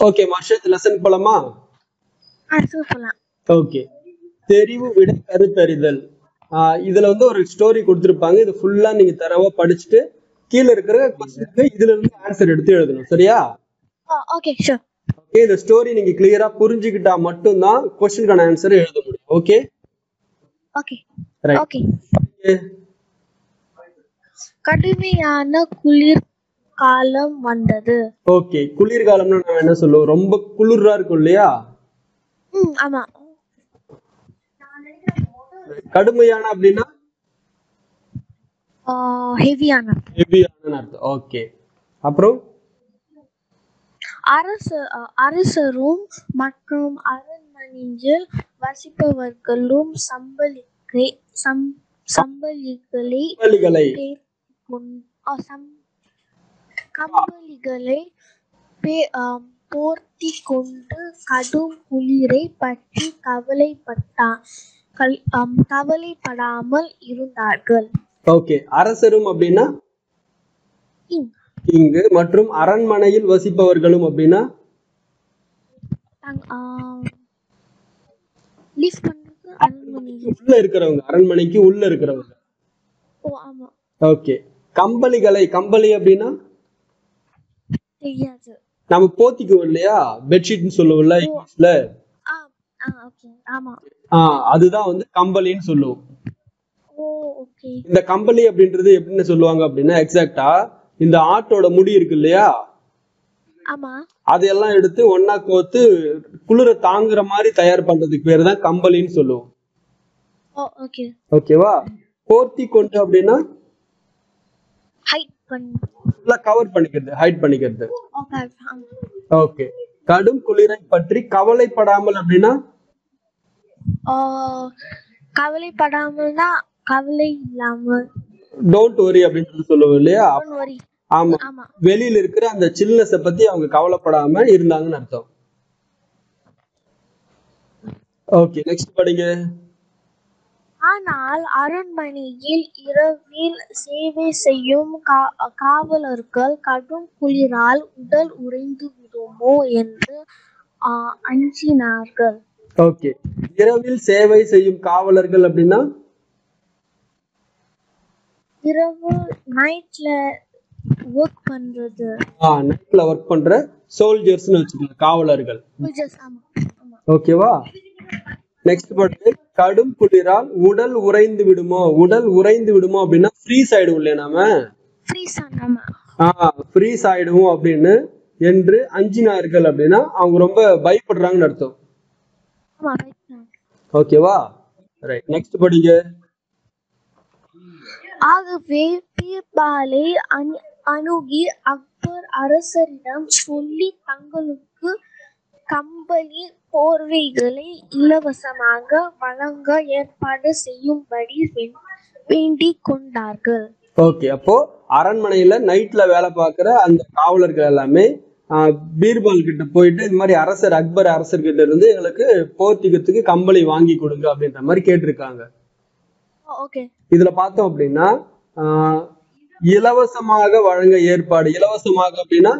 Okay மார்ஷத், lesson போலாமா? போலாம். Okay, தெரிவு விட கருத்தறிதல். இதுல வந்து ஒரு ஸ்டோரி கொடுத்திருப்பாங்க. இது ஃபுல்லா நீங்க தரவா படிச்சுட்டு கீழே இருக்கிற கொஸ்டினுக்கு இதுல இருந்து ஆன்சர் எடுத்து எழுதணும். சரியா? Okay sure. ஓகே, இந்த ஸ்டோரி நீங்க கிளியரா புரிஞ்சுக்கிட்டா மட்டும்தான் கொஸ்டினுக்கான ஆன்சர் எழுத முடியும். Okay okay right. ஓகே. கடுமையான குளிர் காலம் வந்தது. ஓகே, குளிர்காலம்னா நம்ம என்ன சொல்லுவோம்? ரொம்ப குளிரா இருக்கும் இல்லையா? ஆமா. கடுமையான அப்படின்னா ஹெவியான அர்த்தம். ஓகே, அப்புறம் அரசரும் மற்றும் அரண்மனையில் வசிப்பவர்களும் கம்பளிகளை போர்த்தி கொண்டு கடும் குளிரை பற்றி கவலைப்படாமல் இருந்தார்கள். ஓகே, அரசரும் அப்படின்னா கிங்கு, மற்றும் அரண்மனையில் வசிப்பவர்களும் அப்படின்னா உள்ள இருக்கிறவங்க, அரண்மனைக்கு உள்ள இருக்கிறவங்க. ஓகே, கம்பளி அப்படின்னா தெரியாது. நம்ம போத்திக்குவோம் இல்லையா, பெட்ஷீட்னு சொல்லுவோம்ல இங்கிலீஷ்ல. அதுதான் வந்து கம்பளின்னு சொல்லுவோம். இந்த கம்பளி அப்படின்றது எப்படின்னு சொல்லுவாங்க அப்படின்னா, எக்ஸாக்டா இந்த ஆட்டோட முடி இருக்கு இல்லையா, அதெல்லாம் எடுத்து ஒன்னா கோத்து குளிர தாங்குற மாதிரி தயார் பண்றதுக்கு பேரு தான் கம்பளின்னு சொல்லுவோம். ஓகேவா? போர்த்தி கொண்டு அப்படின்னா கவர் பண்ணிக்கிறது, ஹைட் பண்ணிக்கிறது. ஓகே, கடும் குளிரை பற்றி கவலைப்படாமல் அப்படின்னா கவலைப்படாமல்னா கவலை இல்லாமல், டோன்ட் வரி அப்படின்னு சொல்லுவோம் இல்லையா. ஆமா, வெளியில இருக்கிற அந்த சில்னஸ பத்தி அவங்க கவலைப்படாம இருந்தாங்கன்னு அர்த்தம். ஓகே, நெக்ஸ்ட் படிங்க. ஆனால் அரண்மனையில் இரவில் சேவை செய்யும் காவலர்கள் கடும் குளிரால் உடல் உறைந்து விடுமோ என்று அஞ்சினார்கள். ஓகே, இரவில் சேவை செய்யும் காவலர்கள் அப்படின்னா இரவு நைட்ல வொர்க் பண்றது, நைட்ல வொர்க் பண்ற சோல்ஜர்ஸ்னு வச்சுக்கலாம், காவலர்கள். ஓகேவா? நெக்ஸ்ட் பாட்டு, கடும் குளிரால் உடல் உறைந்து விடுமோ. உடல் உறைந்து விடுமோ அப்படின்னா ஃப்ரீஸ் ஆயிடுவோம் இல்லையா, நாம ஃப்ரீஸ் ஆயிடுவோம் அப்படின்னு என்று அஞ்சினார்கள் அப்படின்னா அவங்க ரொம்ப பயப்படுறாங்கன்னு அர்த்தம். ஓகேவா? ரைட், நெக்ஸ்ட் படிங்க. ஆகவே பீர்பாலை அணுகி அக்பர் அரசரிடம் சொல்லி தங்களுக்கு கம்பளி போர்வைகளை இலவசமாக வழங்க ஏற்பாடு செய்யும்படி வேண்டிக் கொண்டார்கள். ஓகே, அப்போ அரண்மனையில நைட்ல வேலை பார்க்கிற அந்த காவலர்கள் எல்லாமே பீர்பால் கிட்ட போயிட்டு இந்த மாதிரி அக்பர் அரசர்கிட்ட இருந்து எங்களுக்கு போர்த்திக்கிறதுக்கு கம்பளி வாங்கி கொடுங்க அப்படின்ற மாதிரி கேட்டிருக்காங்க. இதுல பார்த்தோம் அப்படின்னா இலவசமாக வழங்க ஏற்பாடு. இலவசமாக அப்படின்னா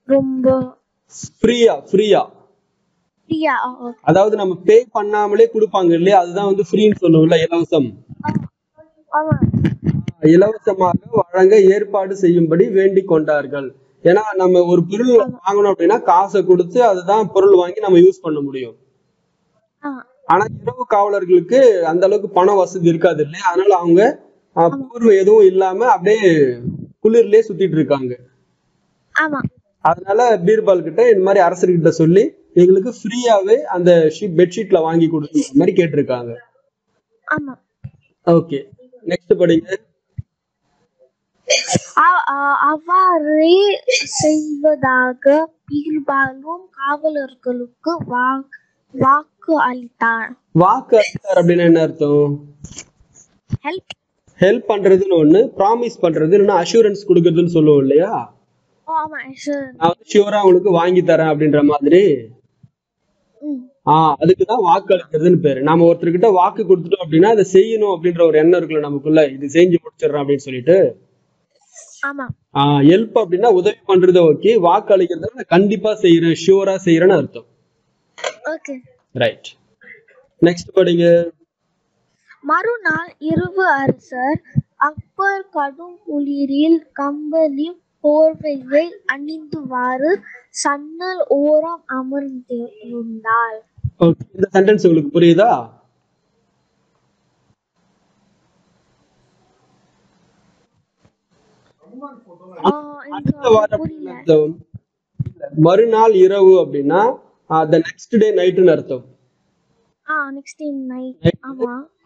ரொம்ப ஃப்ரீயா, அதாவது நம்ம பே பண்ணாமலே கொடுப்பாங்க இல்லையா, அதுதான் வந்து ஃப்ரீன்னு சொல்லுவோம்ல, இலவசம். இலவசமாக வழங்க ஏற்பாடு செய்யும்படி வேண்டிக் கொண்டார்கள். ஏன்னா நம்ம ஒரு பொருள் வாங்கணும் அப்படின்னா காசை கொடுத்து அதுதான் பொருள் வாங்கி நம்ம யூஸ் பண்ண முடியும். ஆனா இரவு காவலர்களுக்கு அந்த அளவுக்கு பண வசதி இருக்காது இல்லையா, அதனால அவங்க போர்வை எதுவும் இல்லாம அப்படியே குளிர்லயே சுத்திட்டு இருக்காங்க. அதனால பீர்பால் கிட்ட இந்த மாதிரி அரசர்கிட்ட சொல்லி எங்களுக்கு ஃப்ரீயாவே அந்த பெட்ஷீட்ல வாங்கி கொடுக்குற மாதிரி கேட்டிருக்காங்க. ஓகே, நெக்ஸ்ட் படிங்க. அவ்வாறே செய்வதாக பீர்பாலும் காவலர்களுக்கு வாக்கு அளித்தார். வாக்கு அளித்தார் அப்படின்னா என்ன அர்த்தம்? ஹெல்ப் பண்றதுன்னு ஒண்ணு, ப்ராமிஸ் பண்றதுன்னு அஷூரன்ஸ் கொடுக்கறதுன்னு சொல்லுவோம் இல்லையா. நான் ஷூரா உங்களுக்கு வாங்கி தரேன் அப்படின்ற மாதிரி. அதுக்குதான் வாக்கு அளிக்கிறதுன்னு பேரு. நாம ஒருத்தர்கிட்ட வாக்கு கொடுத்துட்டோம் அப்படின்னா அதை செய்யணும் அப்படின்ற ஒரு எண்ணம் இருக்குல்ல நமக்குள்ள, இது செஞ்சு முடிச்சிடறோம் அப்படின்னு சொல்லிட்டு. ஆமா. ஹெல்ப் அப்படின்னா உதவி பண்றது ஓகே, வாக்கு அளிக்கிறது நான் கண்டிப்பா செய்யறேன், ஷூரா செய்யறேன்னு அர்த்தம். ஓகே. ரைட். நெக்ஸ்ட் படிங்க. மறுநாள் இரவு அரசர் அக்பர் கடும் குளிரில் கம்பளி போர்வையை அணிந்தவாறு சன்னல் ஓரம் அமர்ந்திருந்தாள். ஓகே, இந்த சென்டென்ஸ் உங்களுக்கு புரியுதா? மறுநாள் இரவு அப்படின்னா the next day நைட்னு அர்த்தம்.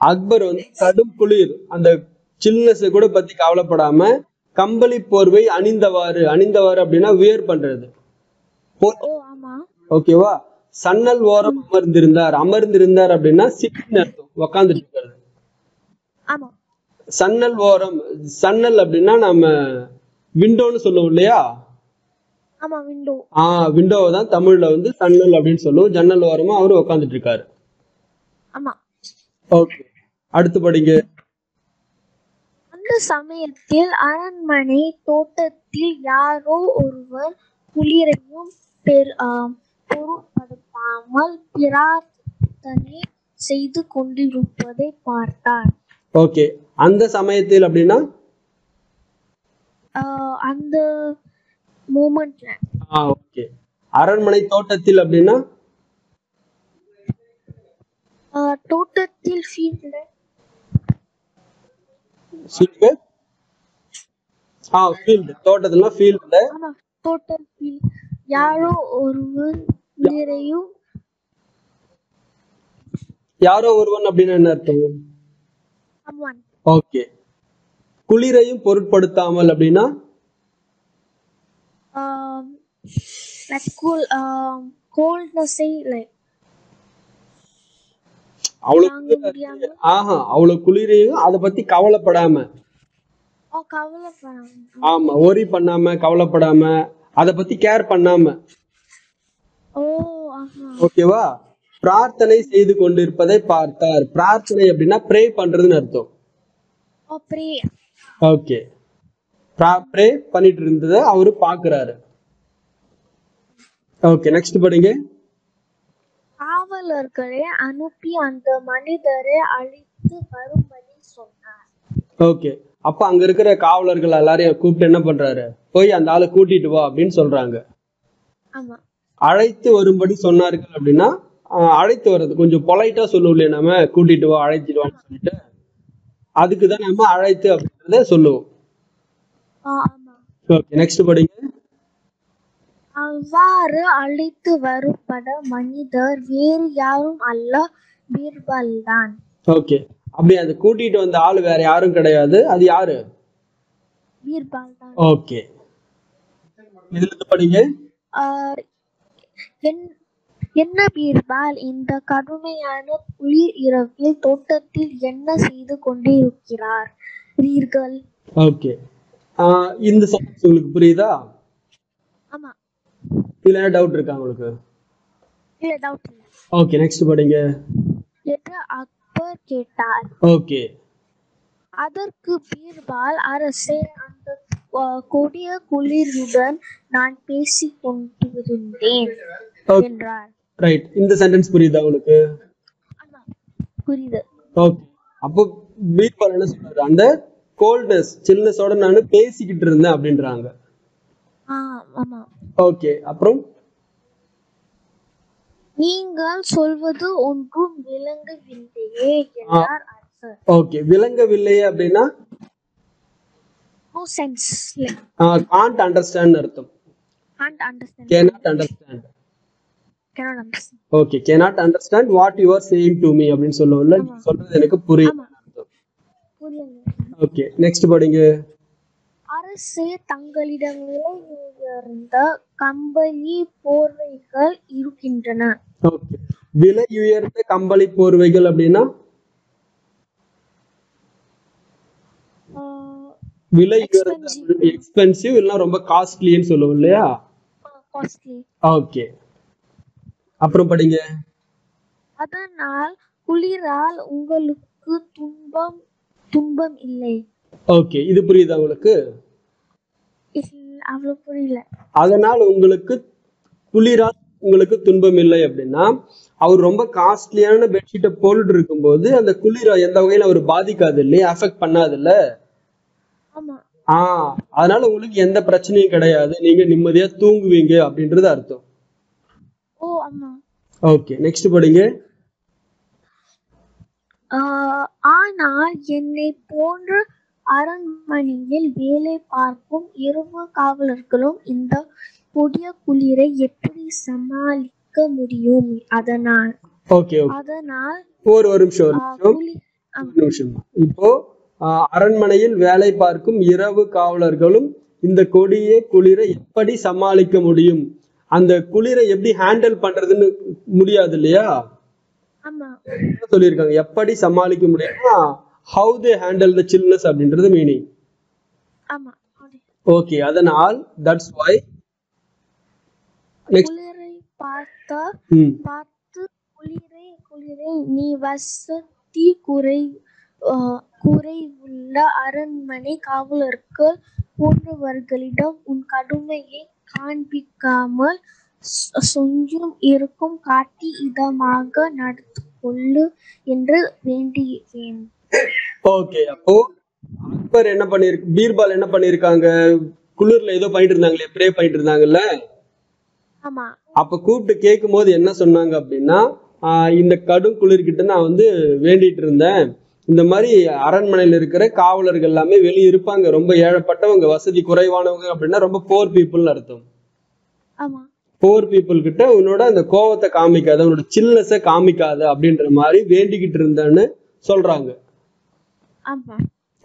அக்பர் வந்து கடும் குளிர், அந்த சில்னஸ் கூட பத்தி கவலைப்படாம கம்பளி போர்வை அணிந்தவாறு, அணிந்தவாறு அப்படின்னா வியர் பண்றது, ஓகேவா? சன்னல் ஓரம் அமர்ந்திருந்தார், அமர்ந்திருந்தார் அப்படின்னா சிட்டின்னு அர்த்தம், உக்காந்துட்டு இருக்கிறது. சன்னல் ஓரம், சன்னல் அப்படின்னா நம்ம விண்டோன்னு சொல்லுவோம் இல்லையா? விண்டோவை தான் தமிழ்ல வந்து சன்னல் அப்படின்னு சொல்லுவோம். ஜன்னல் ஓரமா அவரு உக்காந்துட்டு இருக்காரு. ஓகே, அடுத்து படிங்க. அந்த சமயத்தில் அரண்மனை தோட்டத்தில் யாரோ ஒருவர் குளிரையும் பொருட்படுத்தாமல் பிரார்த்தனை செய்து கொண்டிருப்பதை பார்த்தார். ஓகே, அந்த சமயத்தில் அப்படின்னா அந்த மொமெண்ட்ல. ஓகே, அரண்மனை தோட்டத்தில் அப்படின்னா தோட்டத்தில் ஃபீல்ட்ல. ஃபீல்ட், தோட்டத்துல ஃபீல்ட்ல. தோட்டம் ஃபீல்ட். யாரோ ஒருவர் குளிரையும், யாரோ ஒருவன் அப்படின்னா என்ன அர்த்தம்? ஓகே, குளிரையும் பொருட்படுத்தாமல் அப்படின்னா அவ்வளவு குளிரையும் அதை பத்தி கவலைப்படாம, ஆமா, ஒரி பண்ணாம, கவலைப்படாம, அத பத்தி கேர் பண்ணாம, ஓகேவா? பிரார்த்தனை செய்து கொண்டிருப்பதை பார்த்தார். பிரார்த்தனை அப்படின்னா ப்ரே பண்றதுன்னு அர்த்தம். ஓகே, ப்ரே பண்ணிட்டு இருந்ததை அவரு பாக்குறாரு. ஓகே, நெக்ஸ்ட் படிங்க. காவலர்களை அனுப்பி அந்த மனிதரை அழைத்து வரும்படி சொன்னார். ஓகே, அப்ப அங்க இருக்கிற காவலர்கள் எல்லாரையும் கூப்பிட்டு என்ன பண்றாரு? போய் அந்த ஆளை கூட்டிட்டு வா அப்படின்னு சொல்றாங்க. அழைத்து வரும்படி சொன்னார்கள் அப்படின்னா அழைத்து வர்றது கொஞ்சம் பொலைட்டா சொல்லுவோம் இல்லையா, நம்ம கூட்டிட்டு வா, அழைச்சிட்டு வான்னு சொல்லிட்டு, அதுக்குதான் நம்ம அழைத்து அப்படின்றத சொல்லுவோம். ஓகே, நெக்ஸ்ட் படிங்க. அவ்வாறு அழைத்து வரப்பட மனிதர் வேறு யாரும் அல்ல, பீர்பால் தான். ஓகே, அப்படி அந்த கூட்டிட்டு வந்த ஆளு வேற யாரும் கிடையாது, அது யாரு? பீர்பால் தான். ஓகே, இதுல படிங்க. என்ன பீர்பால், இந்த கடுமையான குளிர் இரவில் தோட்டத்தில் என்ன செய்து கொண்டிருக்கிறீர்கள்? ஓகே, இந்த சென்டென்ஸ் உங்களுக்கு புரியுதா? ஆமா. இதுல என்ன டவுட் இருக்கா உங்களுக்கு? இல்ல, டவுட் இல்ல. ஓகே, நெக்ஸ்ட் படிங்க. என்று அக்பர் கேட்டார். ஓகே, அதற்கு பீர்பால், அரசே, அந்த கொடிய குளிருடன் நான் பேசிக் கொண்டிருந்தேன் என்றார். ரைட், இந்த சென்டென்ஸ் புரியுதா உங்களுக்கு? புரியுது. ஓகே, அப்போ பீர்பால் என்ன சொல்றாரு? அந்த கோல்ட்னஸ், சில்னஸோட நான் பேசிக்கிட்டு இருந்தேன் அப்படின்றாங்க. ஆமா. ஓகே, அப்புறம் நீங்கள் சொல்வது ஒன்றும் விளங்கவில்லையே என்றார் அரசர். ஓகே, விளங்கவில்லையே அப்படின்னா நோ சென்ஸ், can't understand அர்த்தம். can't understand, cannot understand. cannot understand. Okay, cannot understand what you are saying to me அப்படின்னு சொல்லுவோம்ல, நீங்க சொல்றது எனக்கு புரியல. ஓகே, நெக்ஸ்ட் படிங்க. அரசே, தங்களிடம் விலை உயர்ந்த கம்பளி போர்வைகள் இருக்கின்றன. ஓகே, விலை உயர்ந்த கம்பளி போர்வைகள் அப்படின்னா விலை உயர்ந்த, எக்ஸ்பென்சிவ் இல்ல ரொம்ப காஸ்ட்லின்னு சொல்லுவோம் இல்லையா? காஸ்ட்லி. ஓகே, அப்புறம் படிங்க. அதனால் குளிரால் உங்களுக்கு துன்பம் இல்லை. ஓகே, இது புரியுதா உங்களுக்கு? அவ்வளவு புரியல. அதனால் உங்களுக்கு குளிரால் உங்களுக்கு துன்பம் இல்லை அப்படின்னா, அவர் ரொம்ப காஸ்ட்லியான பெட்ஷீட்டை போட்டு இருக்கும்போது அந்த குளிர எந்த வகையில அவர் பாதிக்காது இல்லையா, அஃபெக்ட் பண்ணாது இல்ல. ஆமா. அதனால உங்களுக்கு எந்த பிரச்சனையும் கிடையாது, நீங்க நிம்மதியா தூங்குவீங்க அப்படின்றது அர்த்தம். ஓ ஆமா. ஓகே, நெக்ஸ்ட் படிங்க. ஆனால் என்னை போன்ற அரண்மனையில் வேலை பார்க்கும் இரவு காவலர்களும் இந்த கொடிய குளிரை எப்படி சமாளிக்க முடியும்? அதனால் ஒரு நிமிஷம். இப்போ அரண்மனையில் வேலை பார்க்கும் இரவு காவலர்களும் இந்த கொடிய குளிரை எப்படி சமாளிக்க முடியும்? அந்த குளிரை எப்படி ஹேண்டில் பண்றதுன்னு முடியாது இல்லையா, சொல்லியிருக்காங்க. எப்படி சமாளிக்க முடியும்னா how they handle the chillness அப்படின்றது மீனிங். ஓகே, அதனால் that's why குளிரை பார்த்து குளிரை நீ வசதி குறைவுள்ள அரண்மனை காவலர்கள் போன்றவர்களிடம் உன் கடுமையை காண்பிக்காமல் கொஞ்சம் இருக்கும் காட்டி இதமாக நடந்து கொள்ளு என்று வேண்டியேன். ஓகே, அப்போ அக்பர் என்ன பண்ணிருக்கு, பீர்பால் என்ன பண்ணிருக்காங்க, குளிர்ல ஏதோ பண்ணிட்டு இருந்தாங்களே, ப்ரே பண்ணிட்டு இருந்தாங்கல்ல. அப்ப கூப்பிட்டு கேட்கும் போது என்ன சொன்னாங்க அப்படின்னா, இந்த கடும் குளிர்கிட்ட நான் வந்து வேண்டிட்டு இருந்தேன். இந்த மாதிரி அரண்மனையில இருக்கிற காவலர்கள் எல்லாமே வெளியே இருப்பாங்க, ரொம்ப ஏழப்பட்டவங்க, வசதி குறைவானவங்க அப்படின்னா ரொம்ப போர் பீப்புள்னு அர்த்தம். போர் பீப்புள் கிட்ட உன்னோட அந்த கோவத்தை காமிக்காத, உன்னோட சில்னஸை காமிக்காத அப்படின்ற மாதிரி வேண்டிக்கிட்டு இருந்தேன்னு சொல்றாங்க.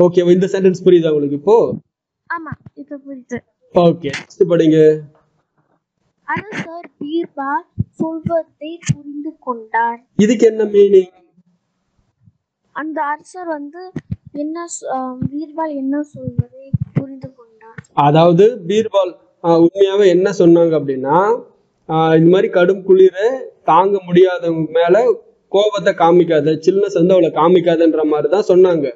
ஓகே, இந்த சென்டென்ஸ் புரியுதா உங்களுக்கு இப்போ? ஓகே, நெக்ஸ்ட் படிங்க. அரசர் பீர்பால் சொல்வதை புரிந்து கொண்டார். இதுக்கு என்ன மீனிங்? அந்த அரசர் வந்து என்ன பீர்பால் என்ன சொல்வதை புரிந்து கொண்டார். அதாவது பீர்பால் உண்மையாவே என்ன சொன்னாங்க அப்படின்னா, இந்த மாதிரி கடும் குளிரை தாங்க முடியாதவங்க மேல கோபத்தை காமிக்காத, சில்னஸ் வந்து அவளை காமிக்காதன்ற மாதிரிதான் சொன்னாங்க.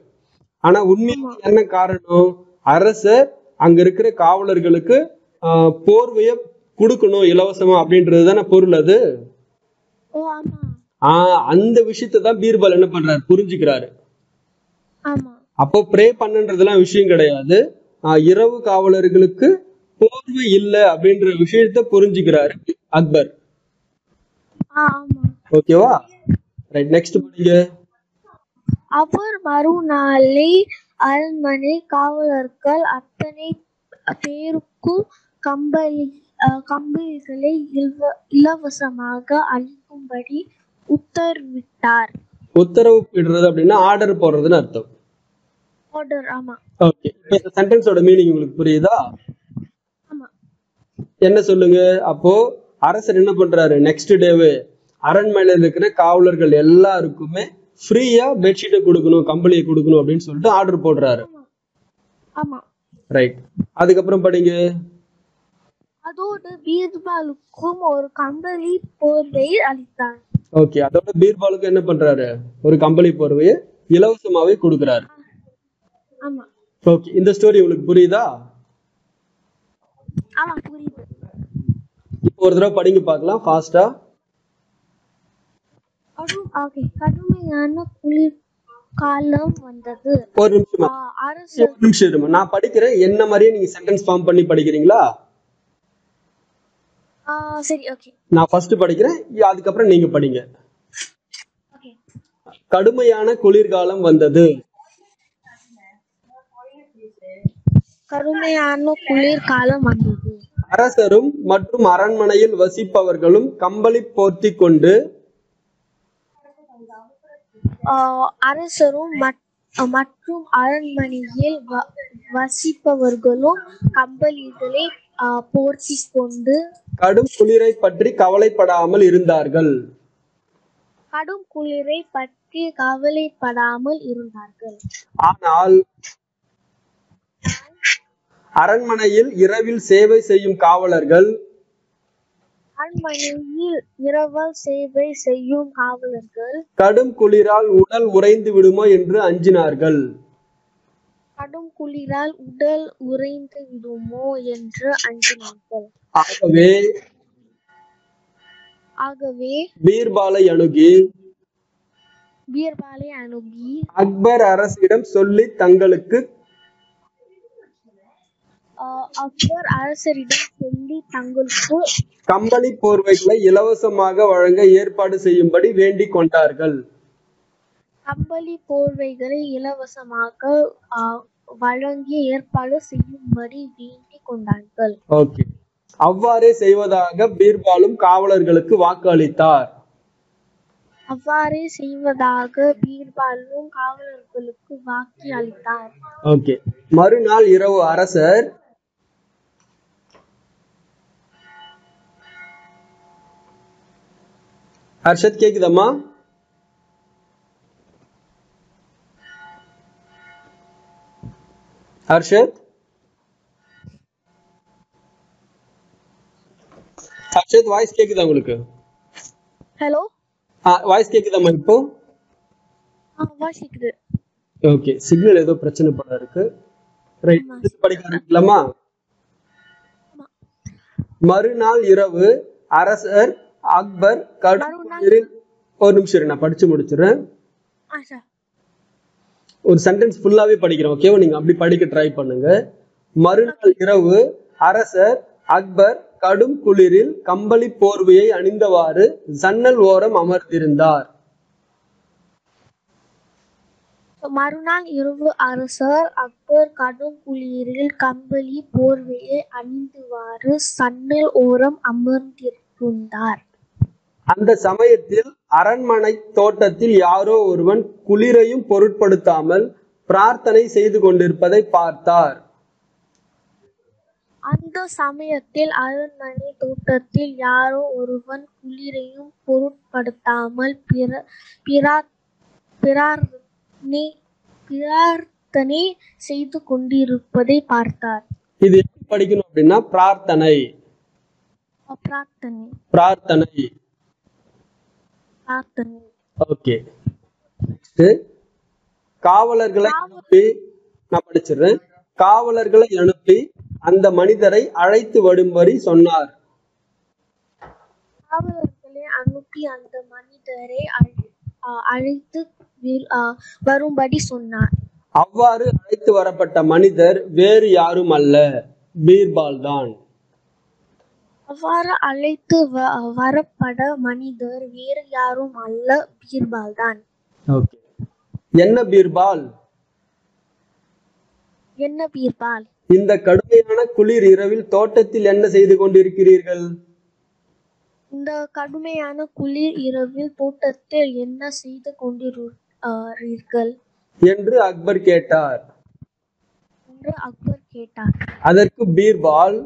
ஆனா உண்மையா என்ன காரணம், அரசர் அங்க இருக்கிற காவலர்களுக்கு போர்வைய கொடுக்கணும் இலவசமா அப்படின்றது தானே பொருள். அது அந்த விஷயத்தை தான் பீர்பால் என்ன பண்றாரு, புரிஞ்சுக்கிறாரு. அப்போ ப்ரே பண்ணுன்றதுலாம் விஷயம் கிடையாது, இரவு காவலர்களுக்கு போர்வை இல்லை அப்படின்ற விஷயத்த புரிஞ்சுக்கிறாரு அக்பர். ஓகேவா, ரைட், நெக்ஸ்ட் படிங்க. அவர் மறுநாளே அரண்மனை காவலர்கள் அத்தனை பேருக்கும் கம்பளிகளை இலவசமாக அளிக்கும்படி உத்தரவிட்டார். உத்தரவு இடுறது அப்படின்னா ஆர்டர் போடுறதுன்னு அர்த்தம். ஆர்டர், ஆமா. ஓகே, இப்போ இந்த சென்டென்ஸோட மீனிங் உங்களுக்கு புரியுதா? ஆமா. என்ன சொல்லுங்க. அப்போ அரசர் என்ன பண்றாரு, நெக்ஸ்ட் டேவே அரண்மனையில இருக்கிற காவலர்கள் எல்லாருக்குமே ஃப்ரீயா பெட்ஷீட்டை கொடுக்கணும், கம்பளியை கொடுக்கணும் அப்படின்னு சொல்லிட்டு ஆர்டர் போடுறாரு. ஆமா, ரைட். அதுக்கப்புறம் படிங்க. அதோடு பீர்பாலுக்கும் ஒரு கம்பளி போர்வை அளித்தார். ஓகே, அதோட பீர்பாலுக்கு என்ன பண்றாரு, ஒரு கம்பளி போர்வையை இலவசமாவே கொடுக்கறாரு. ஆமா. ஓகே, இந்த ஸ்டோரி உங்களுக்கு புரியுதா? ஆமா, புரியுது. இப்போ ஒரு தடவை படிங்க பார்க்கலாம் ஃபாஸ்டா. கடுமையான குளிர் காலம் வந்தது. ஒரு நிமிஷம் இருமா, நான் படிக்கிறேன், என்ன மாதிரியே நீங்க சென்டென்ஸ் ஃபார்ம் பண்ணி படிக்கிறீங்களா? சரி, ஓகே. நான் ஃபர்ஸ்ட் படிக்கிறேன், அதுக்கப்புறம் நீங்க படிங்க. கடுமையான குளிர்காலம் வந்தது. கடுமையான குளிர்காலம் வந்தது. அரசரும் மற்றும் அரண்மனையில் வசிப்பவர்களும் கம்பளி போர்த்தி கொண்டு அரசரும் மற்றும் அரண்மனையில் வசிப்பவர்களும் கம்பளிகளை போர்த்தி கொண்டு கடும் குளிரை பற்றி கவலைப்படாமல் இருந்தார்கள். கடும் குளிரை பற்றி கவலைப்படாமல் இருந்தார்கள். ஆனால் அரண்மனையில் இரவில் சேவை செய்யும் காவலர்கள் கடும் குளிரால் உடல் உறைந்து விடுமோ என்று அஞ்சினார்கள். கடும் குளிரால் உடல் உறைந்து விடுமோ என்று அஞ்சினார்கள். ஆகவே பீர்பாலை அணுகி அக்பர் அரசிடம் சொல்லி தங்களுக்கு கம்பளி போர்வைகளை இலவசமாக வழங்க ஏற்பாடு செய்யும்படி வேண்டிக் கொண்டார்கள். கம்பளி போர்வைகளை இலவசமாக வழங்கி ஏற்பாடு செய்யும்படி வேண்டிக் கொண்டார்கள். ஓகே, அவ்வாறே செய்வதாக பீர்பாலும் காவலர்களுக்கு வாக்கு அளித்தார். ஓகே, மறுநாள் இரவு அரசர் ஹர்ஷத் கேக்குதம்மா? ஹர்ஷத் வாய்ஸ் கேக்குதா உங்களுக்கு? ஹலோ, வாய்ஸ் கேக்குதாம்மா இப்போ? வாய்ஸ் கேக்குது. ஓகே, சிக்னல் ஏதோ பிரச்சனை போல இருக்கு. ரைட், படிக்க ஆரம்பிக்கலாமா? மறுநாள் இரவு அரசர் அக்பர் கடும் ஒரு நிமிஷம் நான் படிச்சு முடிச்சிடுறேன். ஒரு சென்டென்ஸ் ஃபுல்லாவே படிக்கிறேன், ஓகேவா? நீங்க அப்படி படிக்க ட்ரை பண்ணுங்க. மறுநாள் இரவு அரசர் அக்பர் கடும் குளிரில் கம்பளி போர்வையை அணிந்தவாறு ஜன்னல் ஓரம் அமர்ந்திருந்தார். மறுநாள் இரவு அரசர் அக்பர் கடும் குளிரில் கம்பளி போர்வையை அணிந்தவாறு சன்னல் ஓரம் அமர்ந்திருந்தார். அந்த சமயத்தில் அரண்மனை தோட்டத்தில் யாரோ ஒருவன் குளிரையும் பொருட்படுத்தாமல் பிரார்த்தனை செய்து கொண்டிருப்பதை பார்த்தார். அந்த சமயத்தில் அரண்மனை தோட்டத்தில் யாரோ ஒருவன் குளிரையும் பொருட்படுத்தாமல் பிரார்த்தனை செய்து கொண்டிருப்பதை பார்த்தார். இது எப்படி படிக்கணும் அப்படின்னா பிரார்த்தனை. ஓகே, காவலர்களை அனுப்பி நான் படிச்சிடுறேன். காவலர்களை அனுப்பி அந்த மனிதரை அழைத்து வரும்படி சொன்னார். காவலர்களை அனுப்பி அந்த மனிதரை அழைத்து வரும்படி சொன்னார். அவ்வாறு அழைத்து வரப்பட்ட மனிதர் வேறு யாரும் அல்ல, பீர்பால் தான். அவ்வாறு அழைத்து வரப்பட மனிதர் வேறு யாரும் அல்ல, பீர்பால் தான். ஓகே, என்ன பீர்பால்? இந்த கடுமையான குளிர் இரவில் தோட்டத்தில் என்ன செய்து கொண்டிருக்கிறீர்கள்? இந்த கடுமையான குளிர் இரவில் தோட்டத்தில் என்ன செய்து கொண்டிருக்கிறீர்கள் என்று அக்பர் கேட்டார். அதற்கு பீர்பால்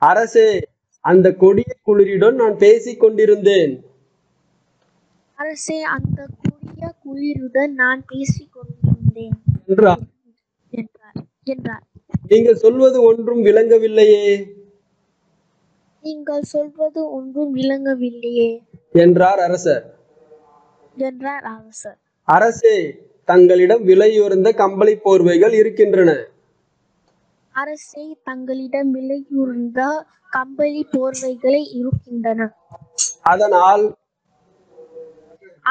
அரசே, அந்த கொடிய குளிரிடம் நான் பேசிக் கொண்டிருந்தேன். என்றார். நீங்கள் சொல்வது ஒன்றும் விளங்கவில்லையே என்றார் அரசர். அரசே, தங்களிடம் விலையுயர்ந்த கம்பளி போர்வைகள் இருக்கின்றன.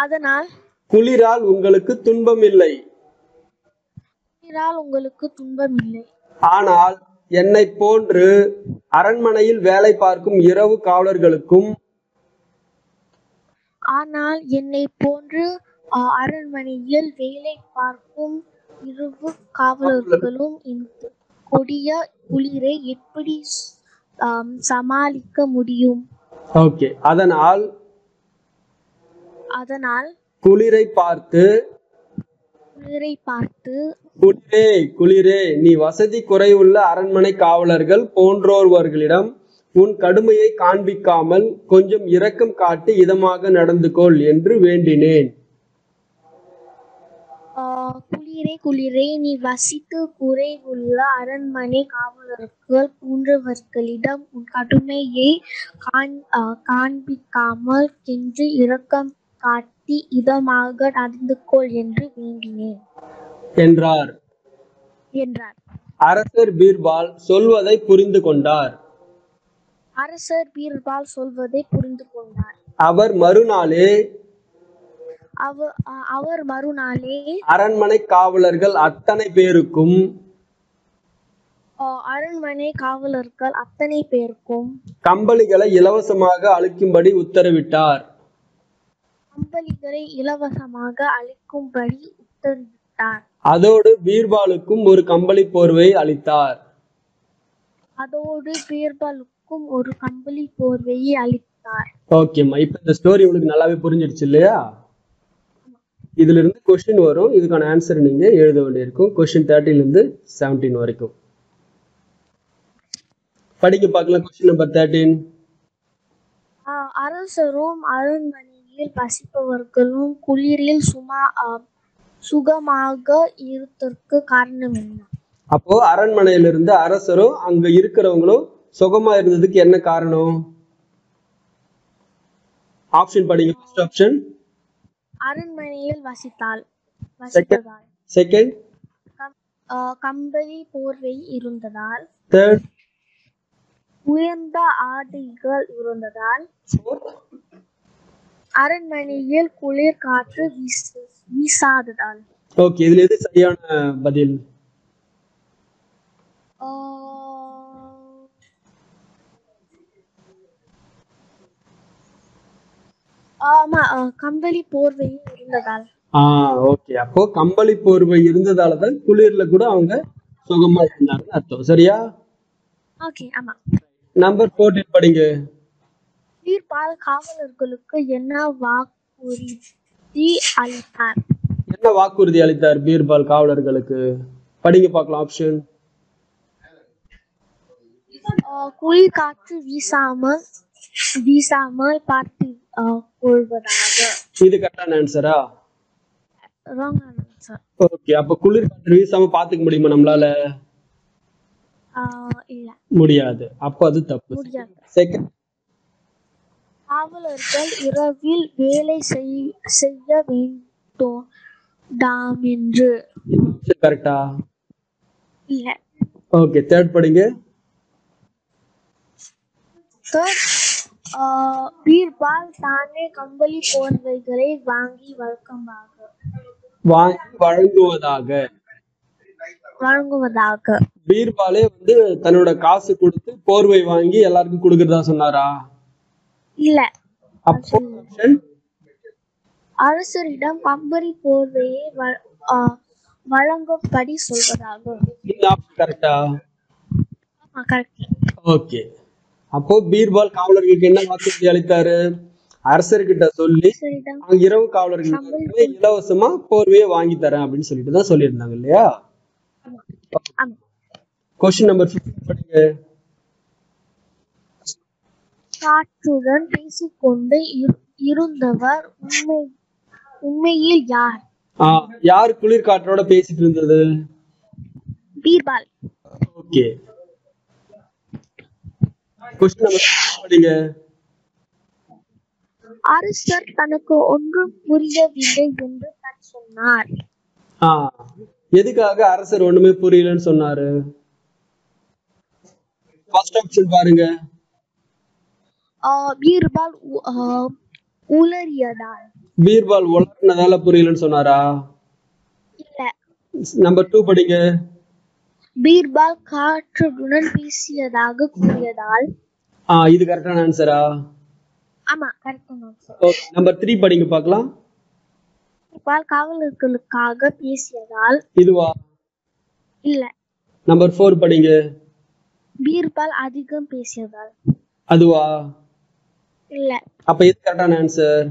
அதனால் குளிரால் உங்களுக்கு துன்பம் இல்லை. ஆனால் என்னை போன்று அரண்மனையில் வேலை பார்க்கும் இரவு காவலர்களுக்கும் இந்த கொடிய குளிரை எப்படி சமாளிக்க முடியும்? ஓகே, அதனால் குளிரை பார்த்து குளிரே குளிரே, நீ வசதி குறைவுள்ள அரண்மனை காவலர்கள் போன்றோர்களிடம் உன் கடுமையை காண்பிக்காமல் கொஞ்சம் இரக்கம் காட்டி இதமாக நடந்து கொள் என்று வேண்டினேன். குளிரே, நீ வசித்து குறைவுள்ள அரண்மனை காவலர்கள் போன்றவர்களிடம் உன் கடுமையை காண்பிக்காமல் கொஞ்சம் இரக்கம் காட்டி இதமாக நடந்து கொள் என்று வேண்டினேன். என்றார். என்றார். அரசர் பீர்பால் சொல்வதை புரிந்து கொண்டார். அரசர் பீர்பால் சொல்வதை புரிந்து கொண்டார். அவர் மறுநாளே அவர் மறுநாளே அரண்மனை காவலர்கள் அத்தனை பேருக்கும் அரண்மனை காவலர்கள் அத்தனை பேருக்கும் கம்பளிகளை இலவசமாக அளிக்கும்படி உத்தரவிட்டார். கம்பளிகளை இலவசமாக அளிக்கும்படி உத்தரவிட்டார். அதோடு பீர்பாலுக்கும் ஒரு கம்பளி போர்வை அளித்தார். அதோடு பீர்பாலுக்கும் ஒரு கம்பளி போர்வையை அளித்தார். ஓகேம்மா, இப்ப இந்த ஸ்டோரி உங்களுக்கு நல்லாவே புரிஞ்சிடுச்சு இல்லையா? இதுல இருந்து கொஸ்டின் வரும், இதுக்கான ஆன்சர் நீங்க எழுத வேண்டியிருக்கும். கொஸ்டின் 13 இருந்து 17 வரைக்கும் படிக்க பார்க்கலாம். Question number 13. அரசரும் அரண்மனையில் வசிப்பவர்களும் குளிரில் சுகமாக இருப்பதற்கு காரணம் என்ன? அப்போ அரண்மனையில இருந்து அரசரும் அங்க இருக்கிறவங்களும் சுகமா இருந்ததுக்கு என்ன காரணம்? ஆப்ஷன் படிங்க. ஃபர்ஸ்ட் ஆப்ஷன் அரண்மனையில் வசித்ததால். செகண்ட் கம்பளி போர்வை இருந்ததால். தேர்ட் உயர்ந்த ஆடைகள் இருந்ததால். அரண்மனையில் குளிர் காற்று வீசாததால். ஓகே, இதுல எது சரியான பதில்? ஆமா, கம்பளி போர்வை இருந்ததால். ஓகே, அப்போ கம்பளி போர்வை இருந்ததாலதான் குளிர்ல கூட அவங்க சுகமா இருந்தாங்கன்னு அர்த்தம். சரியா? ஓகே, ஆமா. நம்பர் 14 படிங்க. பீர்பால் காவலர்களுக்கு என்ன வாக்குறுதி அளித்தார்? என்ன வாக்குறுதி அளித்தார் பீர்பால் காவலர்களுக்கு? படிங்க பார்க்கலாம். ஆப்ஷன் குளிர் காற்று வீசாமல் பார்த்து கொள்வதாக. இது கரெக்டான ஆன்சரா? Wrong answer. ஓகே, அப்ப குளிர் காற்று வீசாம பாத்துக்க முடியுமா நம்மளால? இல்ல, முடியாது. அப்ப அது தப்பு. செகண்ட் காவலர்கள் இரவில் வேலை செய்ய வேண்டாம் என்று. கரெக்டா? இல்ல. ஓகே, தேர்ட் படிங்க. பீர்பால் தானே கம்பளி போர்வைகளை வாங்கி வழங்குவதாக. பீர்பாலே தன்னோட காசு கொடுத்து போர்வை வாங்கி எல்லாருக்கும் கொடுக்கறதா சொன்னாரா? இல்ல. அப்போ அரசரிடம் கம்பளி போர்வையை வழங்கும்படி சொல்வதாக. கரெக்டா? கரெக்ட். ஓகே, அப்போ பீர்பால் காவலர்களுக்கு என்ன வாக்குறுதி அளித்தாரு? அரசர்கிட்ட சொல்லி இரவு காவலர்களுக்கு இலவசமா போர்வையை வாங்கி தரேன் அப்படின்னு சொல்லிட்டு தான் சொல்லியிருந்தாங்க இல்லையா? கொஸ்டின் நம்பர் 15 படிங்க. காற்றுடன் பேசிக்கொண்டு இருந்தவர் உண்மையில் யார்? யார் குளிர் காற்றோட பேசிட்டு இருந்தது? பீர்பால். ஓகே, கொஸ்டின் நம்பர் 16 படிங்க. அரசர் தனக்கு ஒன்றும் புரியவில்லை என்று சொன்னார். எதுக்காக அரசர் ஒண்ணுமே புரியலன்னு சொன்னாரு? ஃபர்ஸ்ட் ஆப்ஷன் பாருங்க. பீர்பால் உளறியதால். பீர்பால் உளறினதால புரியலன்னு சொன்னாரா? இல்ல. நம்பர் 2 படிங்க. பீர்பால் காற்றுடன் பேசியதாக கூறியதால். இது கரெக்டான ஆன்சரா? ஆமா, கரெக்டான ஆன்சர். ஓகே, நம்பர் 3 படிங்க பார்க்கலாம். பீர்பால் காவலர்களுக்காக பேசியதால். இதுவா? இல்ல. நம்பர் 4 படிங்க. பீர்பால் அதிகம் பேசியதால். அதுவா? இல்ல. அப்ப இது கரெக்டான ஆன்சர்?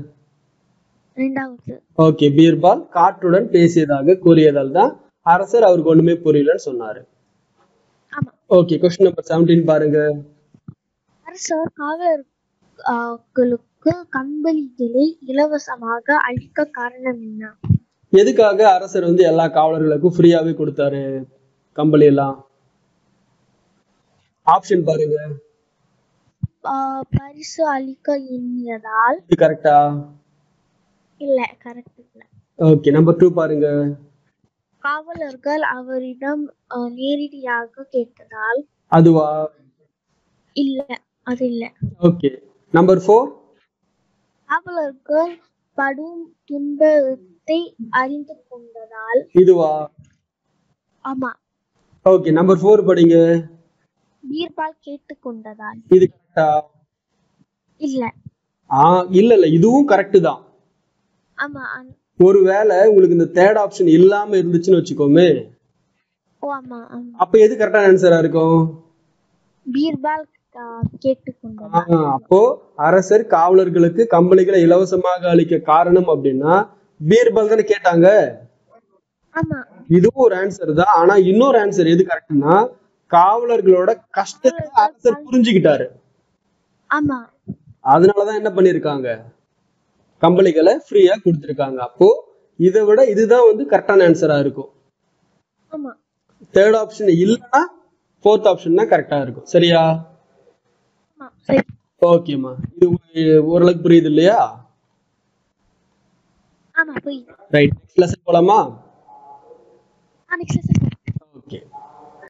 இரண்டாவது. ஓகே, பீர்பால் காற்றுடன் பேசியதாக கூறியதால் தான் அரசர் அவருக்கு ஒண்ணுமே புரியலன்னு சொன்னாரு. ஆமா. ஓகே, கொஸ்டின் நம்பர் 17 பாருங்க. அரசர் காவலர்களுக்கு கம்பளிகளை இலவசமாக அளிக்க காரணம் என்ன? எதுக்காக அரசர் எல்லா காவலர்களுக்கும் ஃப்ரீயாவே கொடுத்தாரு கம்பளி எல்லாம்? ஆப்ஷன் பாருங்க. பரிசு அளிக்க எண்ணியதால். இது கரெக்டா? இல்ல, கரெக்ட் இல்ல. ஓகே, நம்பர் 2 பாருங்க. காவலர்கள் அவரிடம் நேரடியாக கேட்டதால் அதுவா? இல்ல, அது இல்ல. ஓகே. நம்பர் 4. காவலர்கள் படும் துன்பத்தை அறிந்து கொண்டதால் இதுவா? ஆமா. ஓகே. நம்பர் 4 படிங்க. பீர்பால் கேட்டுக்கொண்டதால் இது கரெக்டா? இல்ல. இல்ல இதுவும் கரெக்ட் தான். ஆமா. ஒருவேளை உங்களுக்கு இந்த தேர்ட் ஆப்ஷன் இல்லாம இருந்துச்சுன்னு வச்சுக்கோமே, ஆமா ஆமா. அப்ப எது கரெக்டான ஆன்சரா இருக்கும்? பீர்பால் கேட்டுக்கொண்டதால். அப்போ அரசர் காவலர்களுக்கு கம்பளிகளை இலவசமாக அளிக்க காரணம் அப்படின்னா பீர்பால் தானே கேட்டாங்க. ஆமா. இதுவும் ஒரு ஆன்சர் தான். ஆனா இன்னொரு ஆன்சர் எது கரெக்ட்னா, காவலர்களோட கஷ்டத்தை அரசர் புரிஞ்சுக்கிட்டாரு. ஆமா. அதனாலதான் என்ன பண்ணிருக்காங்க, கம்பளிகளை ஃப்ரீயா கொடுத்திருக்காங்க. அப்போ இதை விட இதுதான் வந்து கரெக்டான ஆன்சரா இருக்கும். ஆமா. தேர்ட் ஆப்ஷன் இல்லைன்னா ஃபோர்த் ஆப்ஷன் தான் கரெக்டா இருக்கும். சரியா? ஓகேம்மா. இது ஓரளவுக்கு புரியுது இல்லையா? ஆமா புரியுது. ரைட். நெக்ஸ்ட் லெசன் போலாமா? Next lesson. ஓகே.